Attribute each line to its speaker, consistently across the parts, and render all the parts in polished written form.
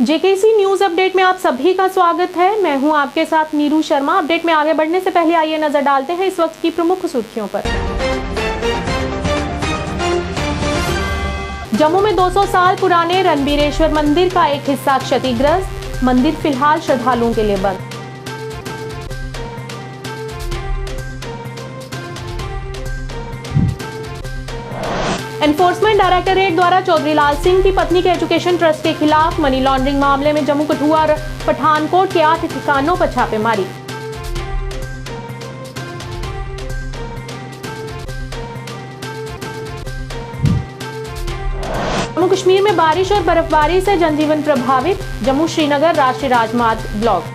Speaker 1: JKC news update में आप सभी का स्वागत है। मैं हूं आपके साथ नीरू शर्मा। अपडेट में आगे बढ़ने से पहले आइए नजर डालते हैं इस वक्त की प्रमुख सुर्खियों पर। जम्मू में 200 साल पुराने रणबीरेश्वर मंदिर का एक हिस्सा क्षतिग्रस्त, मंदिर फिलहाल श्रद्धालुओं के लिए बंद। एनफोर्समेंट डायरेक्टरेट द्वारा चौधरी लाल सिंह की पत्नी के एजुकेशन ट्रस्ट के खिलाफ मनी लॉन्ड्रिंग मामले में जम्मू कठुआ और पठानकोट के 8 ठिकानों पर छापेमारी। जम्मू कश्मीर में बारिश और बर्फबारी से जनजीवन प्रभावित, जम्मू श्रीनगर राष्ट्रीय राजमार्ग block.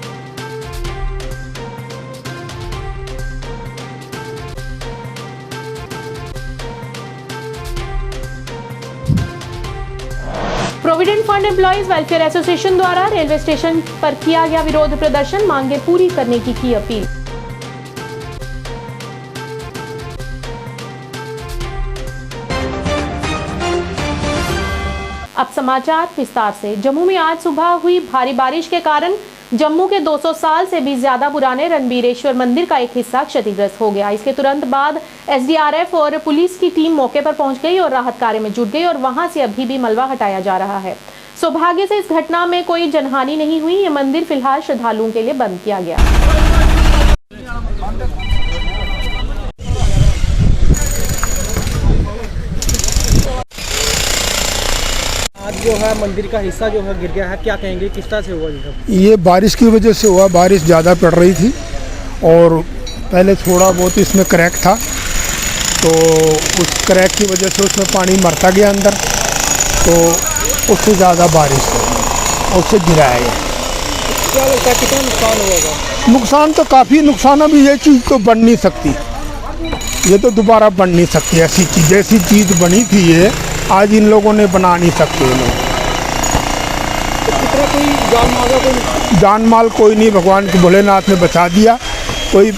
Speaker 1: Provident fund employees welfare association द्वारा रेलवे स्टेशन पर किया गया विरोध प्रदर्शन, मांगे पूरी करने की अपील। अब समाचार विस्तार से। जम्मू में आज सुबह हुई भारी बारिश के कारण जम्मू के 200 साल से भी ज्यादा पुराने रणबीरेश्वर मंदिर का एक हिस्सा क्षतिग्रस्त हो गया। इसके तुरंत बाद एसडीआरएफ और पुलिस की टीम मौके पर पहुंच गई और राहत कार्य में जुट गई और वहां से अभी भी मलबा हटाया जा रहा है। सौभाग्य से इस घटना में कोई जनहानि नहीं हुई। ये मंदिर फिलहाल श्रद्धालुओं के लिए बंद किया गया।
Speaker 2: आज जो है मंदिर का हिस्सा जो है गिर गया है, क्या कहेंगे, किस तरह से हुआ
Speaker 3: ये बारिश की वजह से हुआ। बारिश ज़्यादा पड़ रही थी और पहले थोड़ा बहुत इसमें क्रैक था, तो उस क्रैक की वजह से उसमें पानी मरता गया अंदर, तो उससे ज़्यादा बारिश उससे गिरा है।
Speaker 2: क्या लगता है कितना नुकसान होगा?
Speaker 3: नुकसान तो काफ़ी नुकसान। अभी ये चीज़ तो बन नहीं सकती, ये तो दोबारा बन नहीं सकती। ऐसी चीज़ जैसी चीज़ बनी थी ये आज इन लोगों ने बना नहीं सकते। लोग
Speaker 2: तो कितना कोई जान माल कोई
Speaker 3: जान माल कोई नहीं, भगवान के भोलेनाथ ने बचा दिया। कोई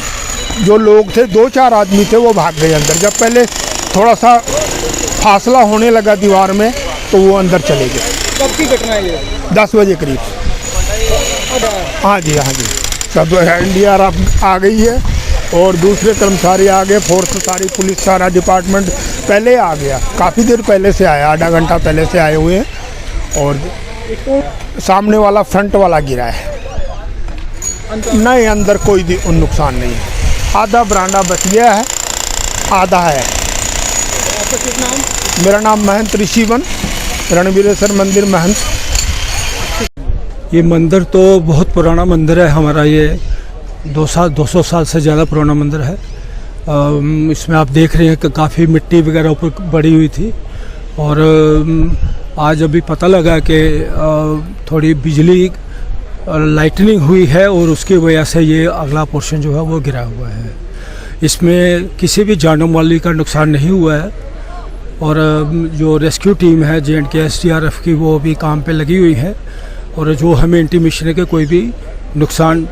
Speaker 3: जो लोग थे 2-4 आदमी थे वो भाग गए अंदर। जब पहले थोड़ा सा फासला होने लगा दीवार में तो वो अंदर चले गए।
Speaker 2: कब की घटना है ये?
Speaker 3: 10 बजे करीब। हाँ जी, सब एनडीआरएफ आ गई है और दूसरे कर्मचारी आ गए, फोर्स सारी, पुलिस सारा डिपार्टमेंट पहले आ गया। काफ़ी देर पहले से आया, आधा घंटा पहले से आए हुए हैं। और सामने वाला फ्रंट वाला गिरा है, नहीं अंदर कोई नुकसान नहीं है। आधा बरांडा बच गया है, आधा है। मेरा नाम महंत ऋषिवन, रणबीरेश्वर मंदिर महंत।
Speaker 4: ये मंदिर तो बहुत पुराना मंदिर है हमारा। ये 200 साल से ज़्यादा पुराना मंदिर है। इसमें आप देख रहे हैं कि काफ़ी मिट्टी वगैरह ऊपर पड़ी हुई थी और आज अभी पता लगा कि थोड़ी बिजली लाइटनिंग हुई है और उसकी वजह से ये अगला पोर्शन जो है वो गिरा हुआ है। इसमें किसी भी जानो माली का नुकसान नहीं हुआ है और जो रेस्क्यू टीम है JNK SDRF की वो भी काम पे लगी हुई है और जो हमें इंटीमेशन है कि कोई भी नुकसान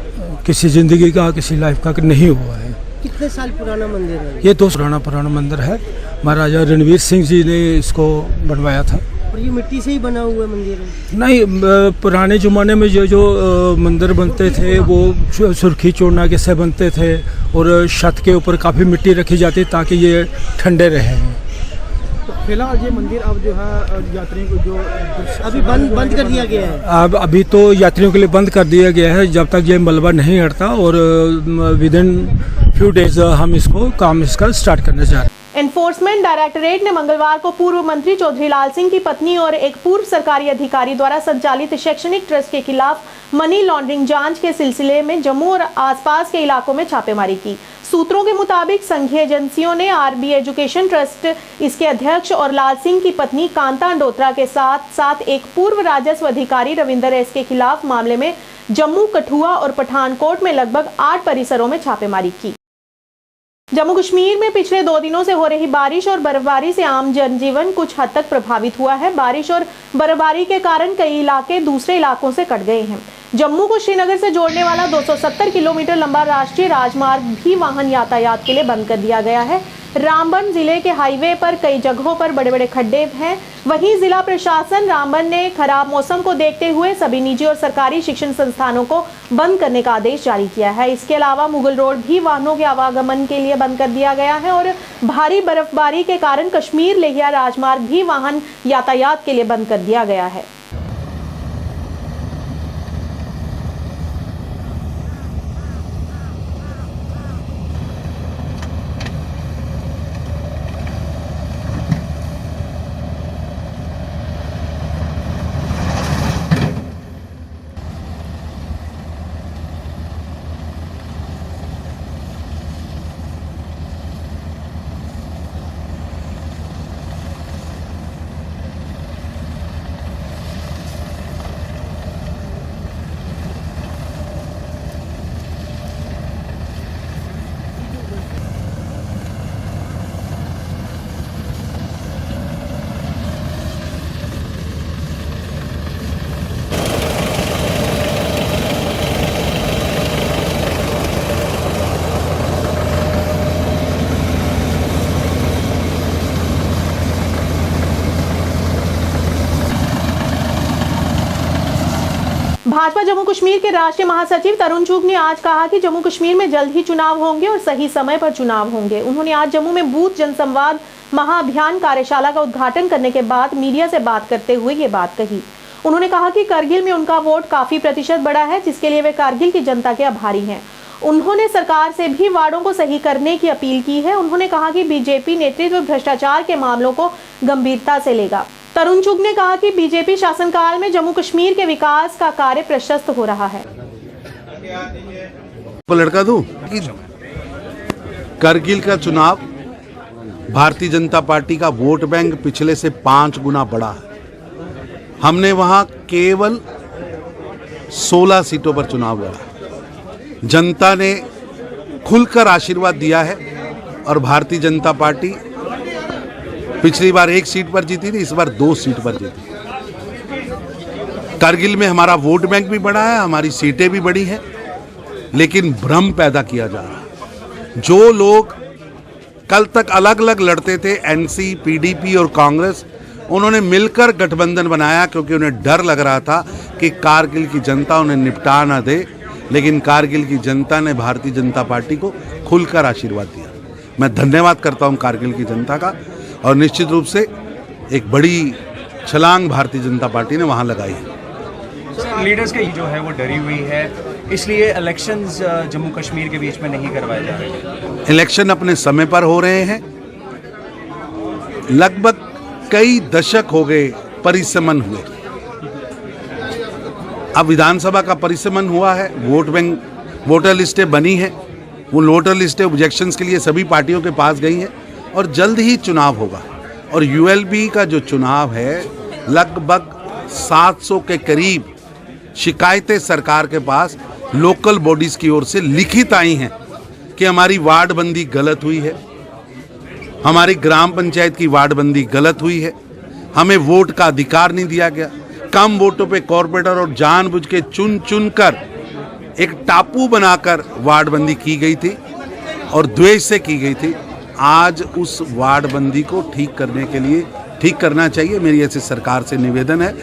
Speaker 4: किसी ज़िंदगी का, किसी लाइफ का नहीं हुआ है।
Speaker 2: कितने साल पुराना मंदिर है
Speaker 4: ये? 200 पुराना मंदिर है। महाराजा रणवीर सिंह जी ने इसको बनवाया था।
Speaker 2: और ये मिट्टी से ही बना हुआ मंदिर है?
Speaker 4: नहीं, पुराने ज़माने में जो मंदिर बनते थे वो सुर्खी चूना के से बनते थे और छत के ऊपर काफ़ी मिट्टी रखी जाती ताकि ये ठंडे रहें।
Speaker 2: तो फिलहाल ये मंदिर अब जो है यात्रियों को जो अभी बंद कर दिया गया है।
Speaker 4: अभी तो यात्रियों के लिए बंद कर दिया गया है जब तक ये मलबा नहीं हटता और विद इन फ्यू डेज हम इसका स्टार्ट करने जा रहे हैं।
Speaker 1: एनफोर्समेंट डायरेक्टरेट ने मंगलवार को पूर्व मंत्री चौधरी लाल सिंह की पत्नी और एक पूर्व सरकारी अधिकारी द्वारा संचालित शैक्षणिक ट्रस्ट के खिलाफ मनी लॉन्ड्रिंग जांच के सिलसिले में जम्मू और आसपास के इलाकों में छापेमारी की। सूत्रों के मुताबिक संघीय एजेंसियों ने RB एजुकेशन ट्रस्ट, इसके अध्यक्ष और लाल सिंह की पत्नी कांता अंडोत्रा के साथ एक पूर्व राजस्व अधिकारी रविंदर S के खिलाफ मामले में जम्मू, कठुआ और पठानकोट में लगभग 8 परिसरों में छापेमारी की। जम्मू कश्मीर में पिछले 2 दिनों से हो रही बारिश और बर्फबारी से आम जनजीवन कुछ हद तक प्रभावित हुआ है। बारिश और बर्फबारी के कारण कई इलाके दूसरे इलाकों से कट गए हैं। जम्मू को श्रीनगर से जोड़ने वाला 270 किलोमीटर लंबा राष्ट्रीय राजमार्ग भी वाहन यातायात के लिए बंद कर दिया गया है। रामबन जिले के हाईवे पर कई जगहों पर बड़े बड़े खड्डे हैं। वहीं जिला प्रशासन रामबन ने खराब मौसम को देखते हुए सभी निजी और सरकारी शिक्षण संस्थानों को बंद करने का आदेश जारी किया है। इसके अलावा मुगल रोड भी वाहनों के आवागमन के लिए बंद कर दिया गया है और भारी बर्फबारी के कारण कश्मीर लेहिया राजमार्ग भी वाहन यातायात के लिए बंद कर दिया गया है। भाजपा जम्मू कश्मीर के राष्ट्रीय महासचिव तरुण चुग ने आज कहा कि जम्मू कश्मीर में जल्द ही चुनाव होंगे और सही समय पर चुनाव होंगे। उन्होंने आज जम्मू में बूथ जनसंवाद महाअभियान कार्यशाला का उद्घाटन करने के बाद मीडिया से बात करते हुए ये बात कही। उन्होंने कहा कि करगिल में उनका वोट काफी प्रतिशत बढ़ा है, जिसके लिए वे करगिल की जनता के आभारी हैं। उन्होंने सरकार से भी वार्डों को सही करने की अपील की है। उन्होंने कहा कि बीजेपी नेतृत्व भ्रष्टाचार के मामलों को गंभीरता से लेगा। तरुण चुग ने कहा कि बीजेपी शासनकाल में जम्मू कश्मीर के विकास का कार्य प्रशस्त हो रहा है।
Speaker 5: लड़का दूं कि करगिल का चुनाव भारतीय जनता पार्टी का वोट बैंक पिछले से 5 गुना बढ़ा है। हमने वहां केवल 16 सीटों पर चुनाव लड़ा। जनता ने खुलकर आशीर्वाद दिया है और भारतीय जनता पार्टी पिछली बार 1 सीट पर जीती थी, इस बार 2 सीट पर जीती। करगिल में हमारा वोट बैंक भी बढ़ा है, हमारी सीटें भी बढ़ी हैं, लेकिन भ्रम पैदा किया जा रहा है। जो लोग कल तक अलग अलग लड़ते थे, एनसी, पीडीपी और कांग्रेस, उन्होंने मिलकर गठबंधन बनाया क्योंकि उन्हें डर लग रहा था कि कारगिल की जनता उन्हें निपटा ना दे। लेकिन कारगिल की जनता ने भारतीय जनता पार्टी को खुलकर आशीर्वाद दिया। मैं धन्यवाद करता हूं कारगिल की जनता का और निश्चित रूप से एक बड़ी छलांग भारतीय जनता पार्टी ने वहां लगाई है।
Speaker 6: लीडर्स की जो है वो डरी हुई है, इसलिए इलेक्शंस जम्मू कश्मीर के बीच में नहीं करवाए जा रहे।
Speaker 5: इलेक्शन अपने समय पर हो रहे हैं। लगभग कई दशक हो गए परिसमन हुए। अब विधानसभा का परिसमन हुआ है, वोट बैंक, वोटर लिस्टें बनी हैं। वो वोटर लिस्टें ऑब्जेक्शंस के लिए सभी पार्टियों के पास गई हैं और जल्द ही चुनाव होगा। और यूएलबी का जो चुनाव है, लगभग 700 के करीब शिकायतें सरकार के पास लोकल बॉडीज की ओर से लिखित आई हैं कि हमारी वार्डबंदी गलत हुई है, हमारी ग्राम पंचायत की वार्डबंदी गलत हुई है, हमें वोट का अधिकार नहीं दिया गया, कम वोटों पे कॉर्पोरेटर और जानबूझ के चुन चुन कर एक टापू बनाकर वार्डबंदी की गई थी और द्वेष से की गई थी। आज उस वार्डबंदी को ठीक करने के लिए ठीक करना चाहिए। मेरी ऐसी सरकार से निवेदन है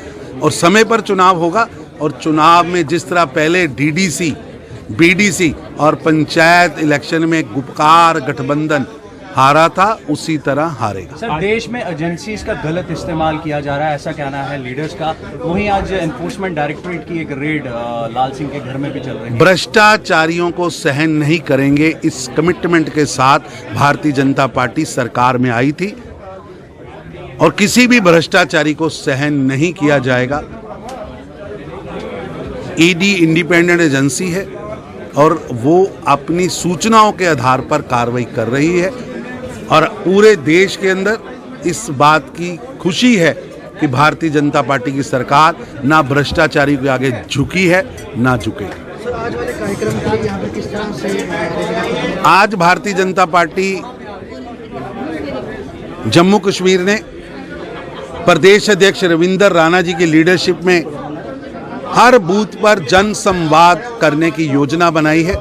Speaker 5: और समय पर चुनाव होगा। और चुनाव में जिस तरह पहले डीडीसी, बीडीसी और पंचायत इलेक्शन में गुपकार गठबंधन हारा था, उसी तरह हारेगा।
Speaker 6: सर, देश में एजेंसीज का गलत इस्तेमाल किया जा रहा है, ऐसा कहना है लीडर्स का। वहीं आज एनफोर्समेंट डायरेक्टरेट की एक रेड लाल सिंह के घर में भी चल रही है।
Speaker 5: भ्रष्टाचारियों को सहन नहीं करेंगे, इस कमिटमेंट के साथ भारतीय जनता पार्टी सरकार में आई थी और किसी भी भ्रष्टाचारी को सहन नहीं किया जाएगा। ईडी इंडिपेंडेंट एजेंसी है और वो अपनी सूचनाओं के आधार पर कार्रवाई कर रही है और पूरे देश के अंदर इस बात की खुशी है कि भारतीय जनता पार्टी की सरकार ना भ्रष्टाचारी के आगे झुकी है ना झुकेगी।
Speaker 2: सर, आज वाले कार्यक्रम के लिए यहाँ पर किस तरह से
Speaker 5: आज भारतीय जनता पार्टी जम्मू कश्मीर ने प्रदेश अध्यक्ष रविंदर राणा जी की लीडरशिप में हर बूथ पर जन संवाद करने की योजना बनाई है,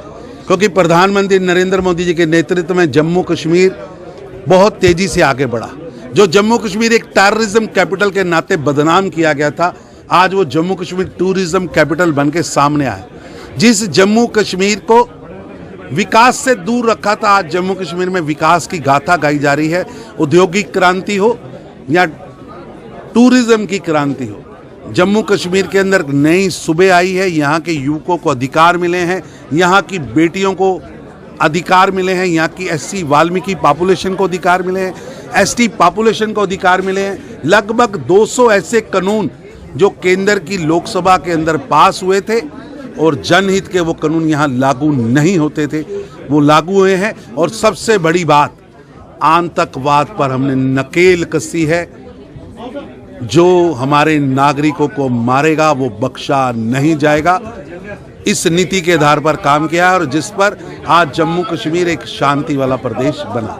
Speaker 5: क्योंकि प्रधानमंत्री नरेंद्र मोदी जी के नेतृत्व में जम्मू कश्मीर बहुत तेजी से आगे बढ़ा। जो जम्मू कश्मीर एक टेररिज्म कैपिटल के नाते बदनाम किया गया था, आज वो जम्मू कश्मीर टूरिज्म कैपिटल बन के सामने आया। जिस जम्मू कश्मीर को विकास से दूर रखा था, आज जम्मू कश्मीर में विकास की गाथा गाई जा रही है। औद्योगिक क्रांति हो या टूरिज्म की क्रांति हो, जम्मू कश्मीर के अंदर नई सुबह आई है। यहाँ के युवकों को अधिकार मिले हैं, यहाँ की बेटियों को अधिकार मिले हैं, यहाँ की एससी वाल्मीकि पॉपुलेशन को अधिकार मिले हैं, एसटी पॉपुलेशन को अधिकार मिले हैं। लगभग 200 ऐसे कानून जो केंद्र की लोकसभा के अंदर पास हुए थे और जनहित के वो कानून यहाँ लागू नहीं होते थे, वो लागू हुए हैं। और सबसे बड़ी बात, आतंकवाद पर हमने नकेल कसी है। जो हमारे नागरिकों को मारेगा वो बख्शा नहीं जाएगा। इस नीति के आधार पर काम किया और जिस पर आज जम्मू कश्मीर एक शांति वाला प्रदेश बना।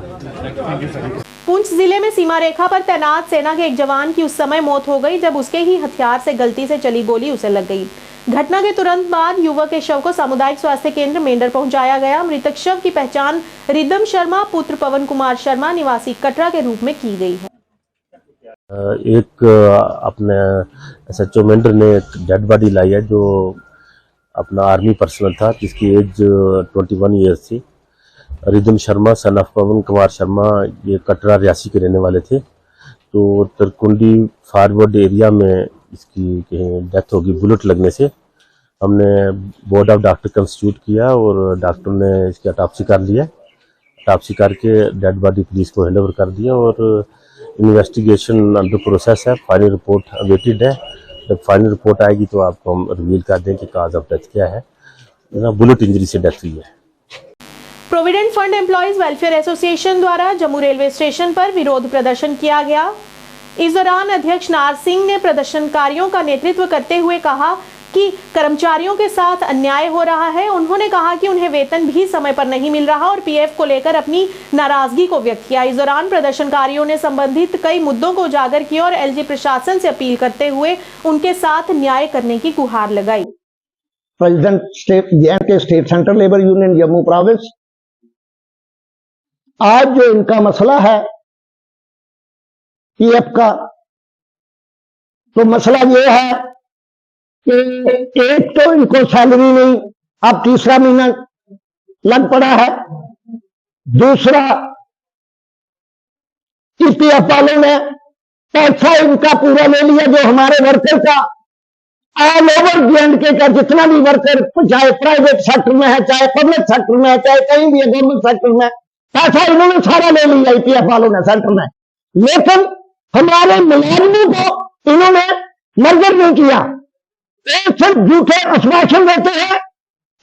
Speaker 1: पुंछ जिले में सीमा रेखा पर तैनात सेना के एक जवान की उस समय मौत हो गई जब उसके ही हथियार से गलती से चली गोली उसे लग गई। घटना के तुरंत बाद युवक के शव को सामुदायिक स्वास्थ्य केंद्र मेंढर पहुंचाया गया। मृतक शव की पहचान रिदम शर्मा पुत्र पवन कुमार शर्मा निवासी कटरा के रूप में की गई है।
Speaker 7: एक अपने SHO मेंढर ने एक डेड बॉडी लाई है जो अपना आर्मी पर्सनल था, जिसकी एज 21 ईयर्स थी। रिदम शर्मा सन ऑफ पवन कुमार शर्मा, ये कटरा रियासी के रहने वाले थे। तो तरकुंडी फॉरवर्ड एरिया में इसकी डेथ होगी बुलेट लगने से। हमने बोर्ड ऑफ डॉक्टर कंस्टिट्यूट किया और डॉक्टर ने इसकी ऑटोप्सी कर लिया। ऑटोप्सी करके डेड बॉडी पुलिस को हैंड ओवर कर दिया और इन्वेस्टिगेशन अंडर प्रोसेस है। फाइनल रिपोर्ट अवेटेड है। जब फाइनल रिपोर्ट आएगी तो आपको हम रिवील कर दें कि काज ऑफ डेथ क्या है। बुलेट इंजरी से डेथ हुई है।
Speaker 1: Provident fund employees welfare association द्वारा जम्मू रेलवे स्टेशन पर विरोध प्रदर्शन किया गया। इस दौरान अध्यक्ष नार सिंह ने प्रदर्शनकारियों का नेतृत्व करते हुए कहा कि कर्मचारियों के साथ अन्याय हो रहा है। उन्होंने कहा कि उन्हें वेतन भी समय पर नहीं मिल रहा और पीएफ को लेकर अपनी नाराजगी को व्यक्त किया। इस दौरान प्रदर्शनकारियों ने संबंधित कई मुद्दों को उजागर किया और एलजी प्रशासन से अपील करते हुए उनके साथ न्याय करने की गुहार लगाई।
Speaker 8: प्रेसिडेंट के state central labour union Jammu province, आज जो इनका मसला है पीएफ का, तो मसला ये है कि एक तो इनको सैलरी नहीं, अब तीसरा महीना लग पड़ा है। दूसरा, ईपीएफ वालों ने पैसा इनका पूरा ले लिया जो हमारे वर्कर का ऑल ओवर जे&के का जितना भी वर्कर, चाहे प्राइवेट सेक्टर में है, चाहे पब्लिक सेक्टर में है, चाहे कहीं भी है गवर्नमेंट सेक्टर में, पैसा इन्होंने सारा ले लिया ईपीएफ वालों ने सेंटर में। लेकिन हमारे मुलाजिमों को इन्होंने मर्जर नहीं किया। एक सिर्फ झूठे आश्वासन देते हैं,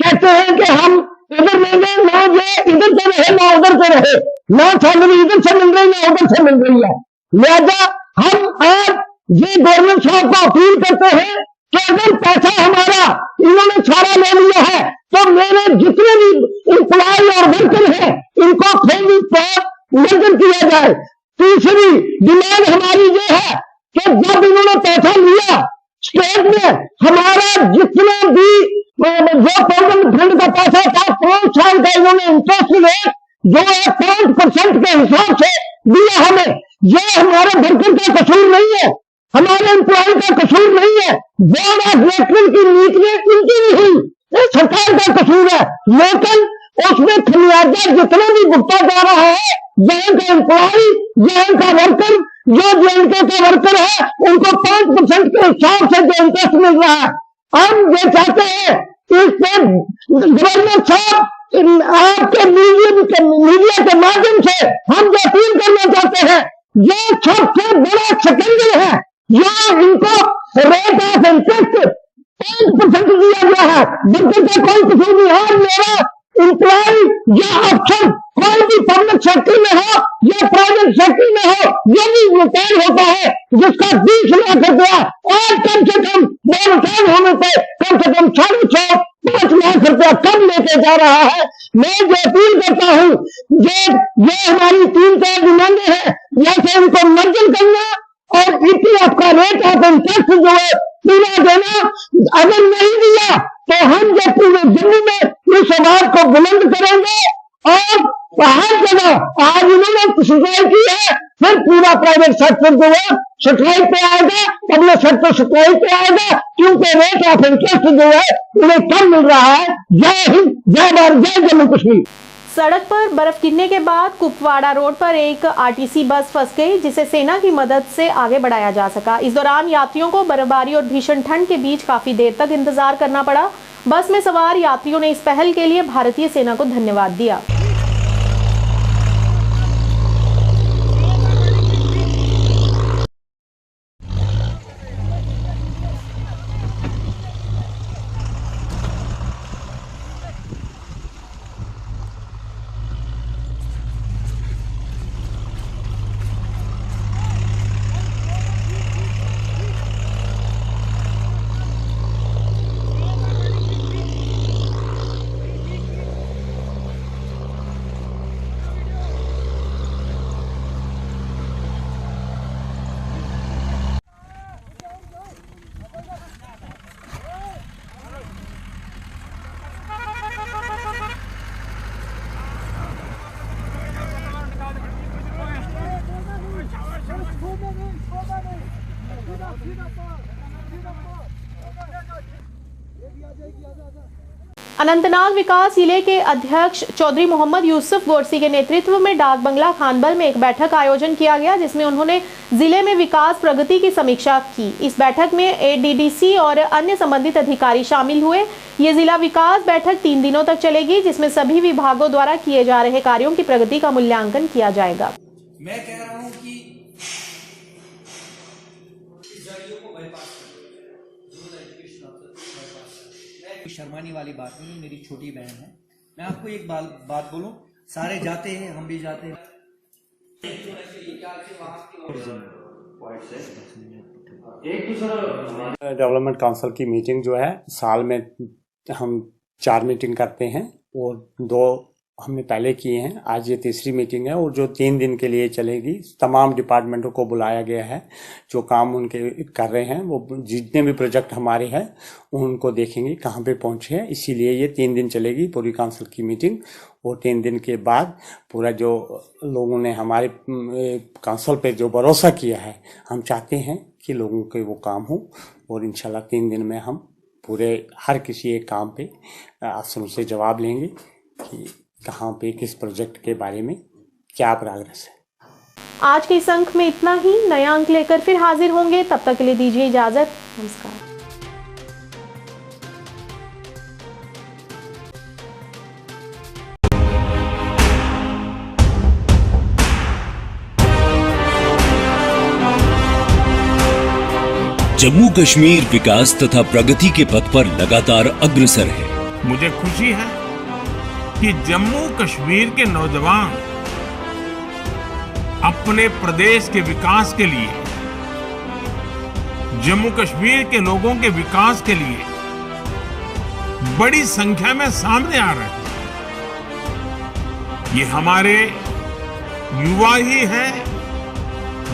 Speaker 8: कहते हैं कि हम इधर लेंगे, ना ये इधर से रहे ना उधर से रहे, ना सैलरी इधर से मिल रही ना उधर से मिल रही है। लिहाजा हम आज ये गवर्नमेंट साहब को अपील करते हैं कि अगर पैसा हमारा इन्होंने सारा ले लिया है तो मेरे जितने भी एम्प्लॉय और वर्कर हैं इनको फैमिली पर मर्जर किया जाए। तीसरी डिमांड हमारी ये है कि जब इन्होंने पैसा लिया स्टेट में, हमारा जितना भी जो प्रोविडेंट फंड का पैसा था 5 साल का इन्होंने इंटरेस्ट रेट जो है 5% के हिसाब से दिया हमें। यह हमारे वर्कर का कसूर नहीं है, हमारे एम्प्लॉय का कसूर नहीं है, बोर्ड ऑफ इलेक्ट्रिक की नीति इनकी नहीं, ये सरकार का कसूर है। लेकिन उसमें खमियाजा जितना भी भुगता जा रहा है, जहाँ का एम्प्लॉय, जहाँ का वर्कर, जो जे&के का वर्कर है उनको 5% के हिसाब से जो इंटरेस्ट मिल रहा है। हम ये चाहते हैं कि गवर्नर साहब आपके मीडिया के माध्यम से हम जो अपील करना चाहते हैं, ये सबसे बड़ा शिकंजा है, यहाँ इनको रेट ऑफ इंटरेस्ट 5% दिया गया है। वर्कर का कोई कसूर नहीं है। मेरा एम्प्लॉय या अफसर कोई भी पब्लिक सेक्टर में हो या प्राइवेट सेक्टर में हो, यदि रिटायर होता है जिसका 20 लाख रुपया और कम से कम रिटायर होने पर कम से कम 6.5-5 लाख रुपया कम लेके जा रहा है। मैं जो अपील करता हूँ, ये हमारी 3-4 डिमांडें हैं, जैसे इनको मर्जर करना और ईपीएफ का रेट ऑफ इंटरेस्ट जो है पूरा देना। अगर नहीं दिया तो हम जब पूरे जम्मू में इस आवाज को बुलंद करेंगे और हर जगह आज इन्होंने सफाई की है, फिर पूरा प्राइवेट सेक्टर जो है सफाई पे आएगा, पब्लिक सेक्टर सफाई पे आएगा, क्योंकि रेट ऑफ इंटरेस्ट जो है उन्हें कम मिल रहा है। जय हिंद, जय भारत, जय जम्मू कश्मीर।
Speaker 1: सड़क पर बर्फ गिरने के बाद कुपवाड़ा रोड पर एक आरटीसी बस फंस गई, जिसे सेना की मदद से आगे बढ़ाया जा सका। इस दौरान यात्रियों को बर्फबारी और भीषण ठंड के बीच काफी देर तक इंतजार करना पड़ा। बस में सवार यात्रियों ने इस पहल के लिए भारतीय सेना को धन्यवाद दिया। अनंतनाग विकास जिले के अध्यक्ष चौधरी मोहम्मद यूसुफ गोरसी के नेतृत्व में डाक बंगला खानबल में एक बैठक का आयोजन किया गया, जिसमें उन्होंने जिले में विकास प्रगति की समीक्षा की। इस बैठक में एडीडीसी और अन्य संबंधित अधिकारी शामिल हुए। ये जिला विकास बैठक 3 दिनों तक चलेगी, जिसमें सभी विभागों द्वारा किए जा रहे कार्यों की प्रगति का मूल्यांकन किया जाएगा।
Speaker 9: मैं कह रहा हूं कि शर्माने वाली बात नहीं, मेरी छोटी बहन है। मैं आपको एक बात बोलूं, सारे जाते हैं, हम भी जाते हैं।
Speaker 10: डेवलपमेंट काउंसिल की मीटिंग जो है साल में हम 4 मीटिंग करते हैं और 2 हमने पहले किए हैं। आज ये 3री मीटिंग है और जो 3 दिन के लिए चलेगी। तमाम डिपार्टमेंटों को बुलाया गया है, जो काम उनके कर रहे हैं, वो जितने भी प्रोजेक्ट हमारे हैं उनको देखेंगे कहाँ पे पहुँचे हैं। इसीलिए ये 3 दिन चलेगी पूरी काउंसिल की मीटिंग। और 3 दिन के बाद पूरा जो लोगों ने हमारे काउंसिल पे जो भरोसा किया है, हम चाहते हैं कि लोगों के वो काम हो और इंशाल्लाह 3 दिन में हम पूरे हर किसी एक काम पे अफसरों से जवाब लेंगे कि कहाँ पे किस प्रोजेक्ट के बारे में क्या प्रोग्रेस है।
Speaker 1: आज के इस अंक में इतना ही। नया अंक लेकर फिर हाजिर होंगे, तब तक के लिए दीजिए इजाजत। नमस्कार।
Speaker 11: जम्मू कश्मीर विकास तथा प्रगति के पथ पर लगातार अग्रसर है।
Speaker 12: मुझे खुशी है कि जम्मू कश्मीर के नौजवान अपने प्रदेश के विकास के लिए, जम्मू कश्मीर के लोगों के विकास के लिए बड़ी संख्या में सामने आ रहे हैं। ये हमारे युवा ही हैं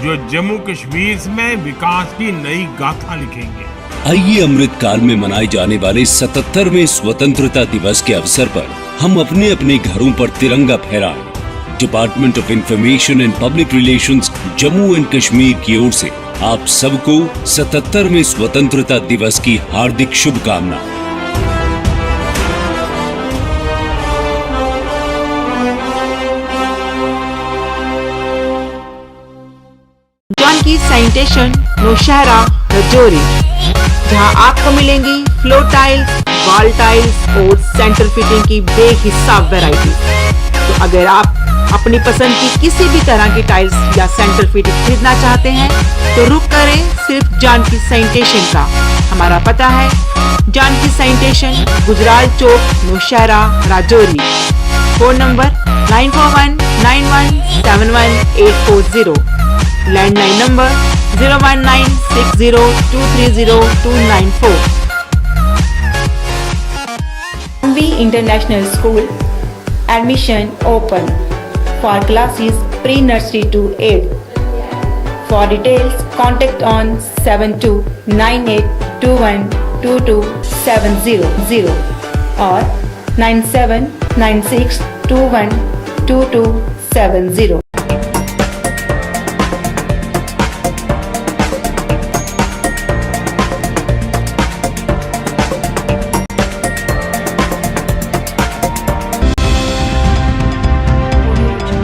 Speaker 12: जो जम्मू कश्मीर में विकास की नई गाथा लिखेंगे।
Speaker 11: आइए अमृत काल में मनाए जाने वाले 77वें स्वतंत्रता दिवस के अवसर पर हम अपने अपने घरों पर तिरंगा फहराएं। Department of information and public relations Jammu and Kashmir की ओर से आप सबको 77वें स्वतंत्रता दिवस की हार्दिक शुभकामनाएं।
Speaker 13: जानकी सैनिटेशन नौशहरा रजौरी, जहां आपको मिलेंगी फ्लोर टाइल्स, वॉल टाइल्स और सेंटर फिटिंग की बेहिसाब वैरायटी। तो अगर आप अपनी पसंद की किसी भी तरह की टाइल्स या सेंटर फिटिंग खरीदना चाहते हैं तो रुक करें सिर्फ जानकी सैनिटेशन का। हमारा पता है Janki sanitation, Gujral Chowk, Nowshera, Rajouri. Phone number 9419171840। Landline number 01960230294।
Speaker 14: MV International School admission open for classes pre-nursery to 8th. For details, contact on 7298212270 or 9796 212270।